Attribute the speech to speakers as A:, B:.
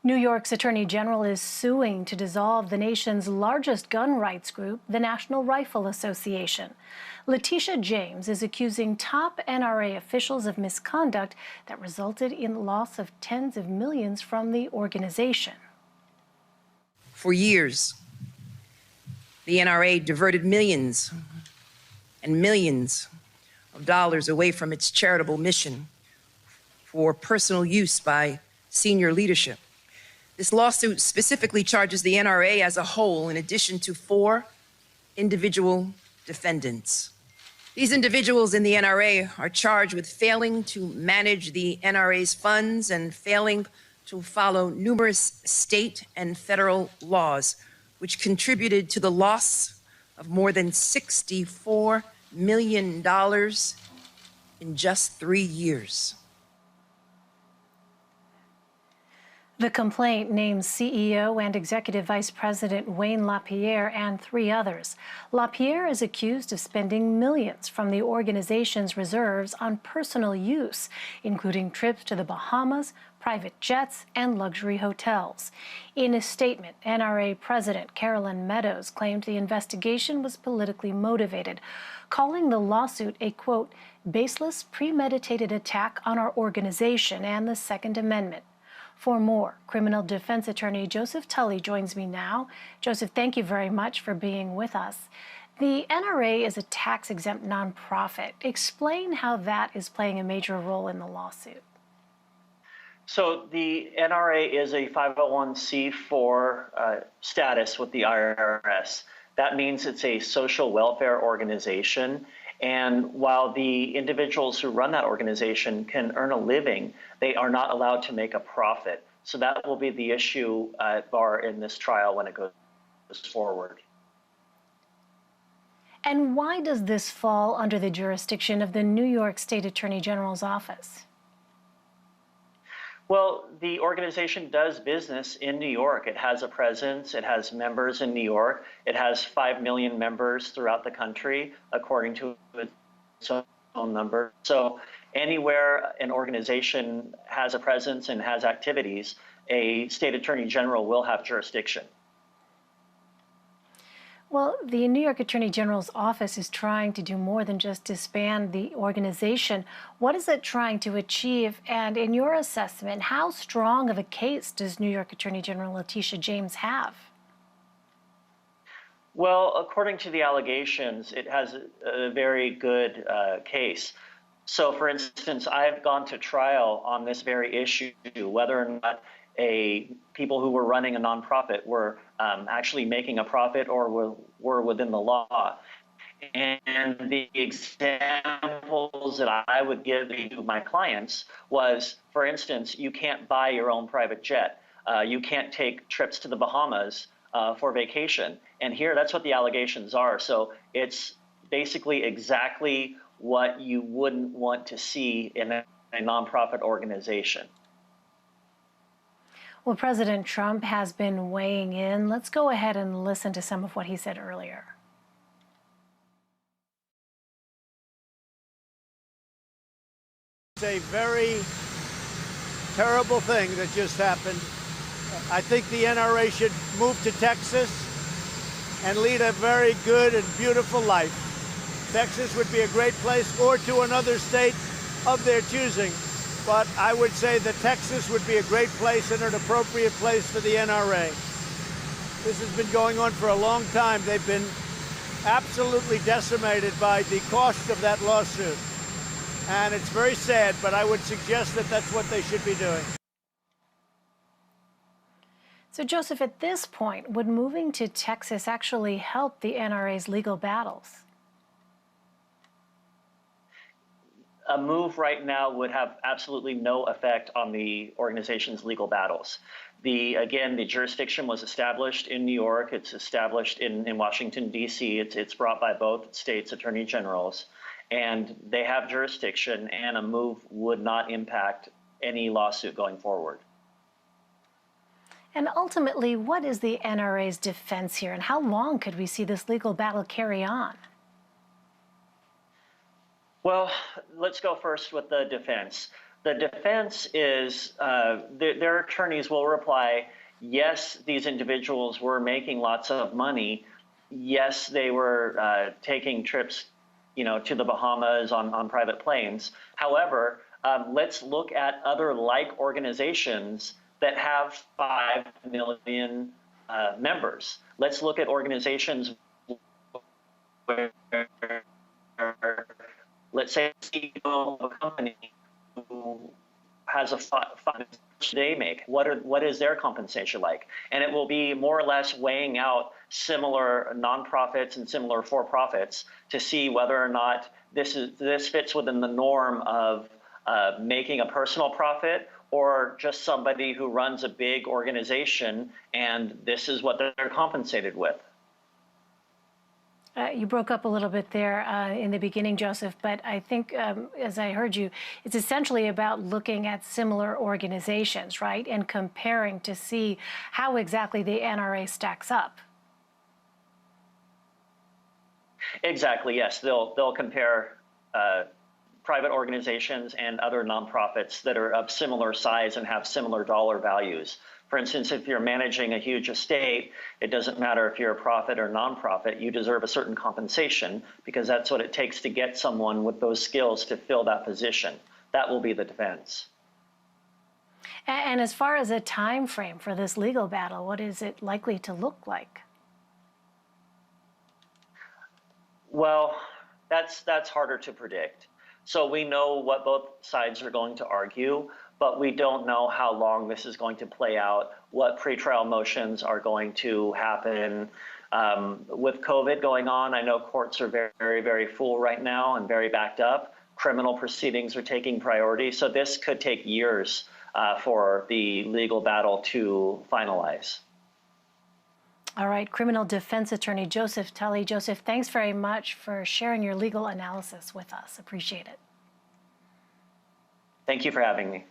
A: New York's Attorney General is suing to dissolve the nation's largest gun rights group, the National Rifle Association. Letitia James is accusing top NRA officials of misconduct that resulted in the loss of tens of millions from the organization.
B: For years, the NRA diverted millions and millions of dollars away from its charitable mission for personal use by senior leadership. This lawsuit specifically charges the NRA as a whole, in addition to 4 individual defendants. These individuals in the NRA are charged with failing to manage the NRA's funds and failing to follow numerous state and federal laws, which contributed to the loss of more than $64 million in just 3 years.
A: The complaint names CEO and Executive Vice President Wayne LaPierre and 3 others. LaPierre is accused of spending millions from the organization's reserves on personal use, including trips to the Bahamas, private jets, and luxury hotels. In a statement, NRA President Carolyn Meadows claimed the investigation was politically motivated, calling the lawsuit a, quote, baseless, premeditated attack on our organization and the Second Amendment. For more, criminal defense attorney Joseph Tully joins me now. Joseph, thank you very much for being with us. The NRA is a tax-exempt nonprofit. Explain how that is playing a major role in the lawsuit.
C: So the NRA is a 501c4 status with the IRS. That means it's a social welfare organization. And while the individuals who run that organization can earn a living, they are not allowed to make a profit. So that will be the issue at bar in this trial when it goes forward.
A: And why does this fall under the jurisdiction of the New York State Attorney General's office?
C: Well, the organization does business in New York. It has a presence. It has members in New York. It has 5 million members throughout the country, according to its own number. So anywhere an organization has a presence and has activities, a state attorney general will have jurisdiction.
A: Well, the New York Attorney General's office is trying to do more than just disband the organization. What is it trying to achieve? And in your assessment, how strong of a case does New York Attorney General Letitia James have?
C: Well, according to the allegations, it has a very good case. So, for instance, I've gone to trial on this very issue, whether or not people who were running a nonprofit were actually making a profit or were within the law. And the examples that I would give to my clients was, for instance, you can't buy your own private jet. You can't take trips to the Bahamas for vacation. And here, that's what the allegations are. So it's basically exactly what you wouldn't want to see in a nonprofit organization.
A: Well, President Trump has been weighing in. Let's go ahead and listen to some of what he said earlier.
D: It's a very terrible thing that just happened. I think the NRA should move to Texas and lead a very good and beautiful life. Texas would be a great place, or to another state of their choosing. But I would say that Texas would be a great place and an appropriate place for the NRA. This has been going on for a long time. They've been absolutely decimated by the cost of that lawsuit. And it's very sad, but I would suggest that that's what they should be doing.
A: So, Joseph, at this point, would moving to Texas actually help the NRA's legal battles?
C: A move right now would have absolutely no effect on the organization's legal battles. Again, the jurisdiction was established in New York. It's established in Washington, D.C. It's brought by both states' attorney generals. And they have jurisdiction, and a move would not impact any lawsuit going forward.
A: And ultimately, what is the NRA's defense here, and how long could we see this legal battle carry on?
C: Well, let's go first with the defense. The defense is their attorneys will reply, yes, these individuals were making lots of money. Yes, they were taking trips, to the Bahamas on private planes. However, let's look at other like organizations that have 5 million members. Let's look at organizations where, let's say, the CEO of a company who has a they make. What is their compensation like? And it will be more or less weighing out similar nonprofits and similar for-profits to see whether or not this fits within the norm of making a personal profit, or just somebody who runs a big organization and this is what they're compensated with.
A: You broke up a little bit there in the beginning, Joseph, but I think, as I heard you, it's essentially about looking at similar organizations, right, and comparing to see how exactly the NRA stacks up.
C: Exactly, yes. They'll compare private organizations and other nonprofits that are of similar size and have similar dollar values. For instance, if you're managing a huge estate, it doesn't matter if you're a profit or nonprofit, you deserve a certain compensation because that's what it takes to get someone with those skills to fill that position. That will be the defense.
A: And as far as a time frame for this legal battle, what is it likely to look like?
C: Well, that's harder to predict. So we know what both sides are going to argue, but we don't know how long this is going to play out, what pretrial motions are going to happen. With COVID going on, I know courts are very, very full right now and very backed up. Criminal proceedings are taking priority. So this could take years for the legal battle to finalize.
A: All right, criminal defense attorney Joseph Tully. Joseph, thanks very much for sharing your legal analysis with us. Appreciate it.
C: Thank you for having me.